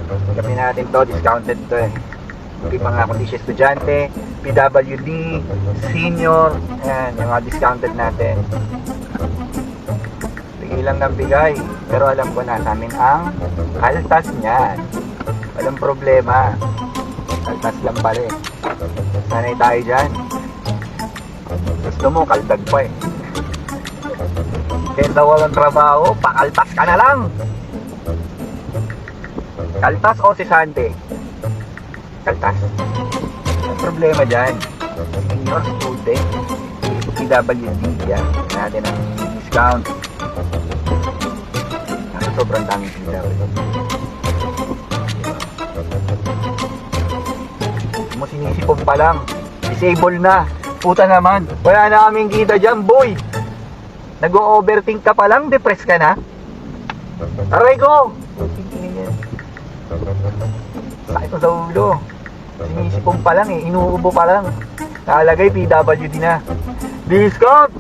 Kami natin to, discounted to eh. Hindi pa nga kundi siya estudyante, PWD, senior, ayan, yung mga discounted natin. Bigay lang ng bigay, pero alam ko na sa amin ang kaltas niyan. Walang problema. Kaltas lang pala eh. Sanay tayo dyan. Gusto mo, kaldag pa eh. Kaya walang trabaho, pakaltas ka na lang. Kaltas o sisante? Kaltas. Ang problema dyan, senior student, PWD yan. Natin ang discount. Kasi sobrang daming kita. Mo sinisipon pa lang. Disable na. Puta naman. Wala na kaming kita dyan, boy. Nag-o-overthink ka pa lang, depressed ka na. Aray ko! Sakit mo sa ulo. Sinisipon pa lang eh. Inuubo pa lang. Nakalagay PWD na. Discount!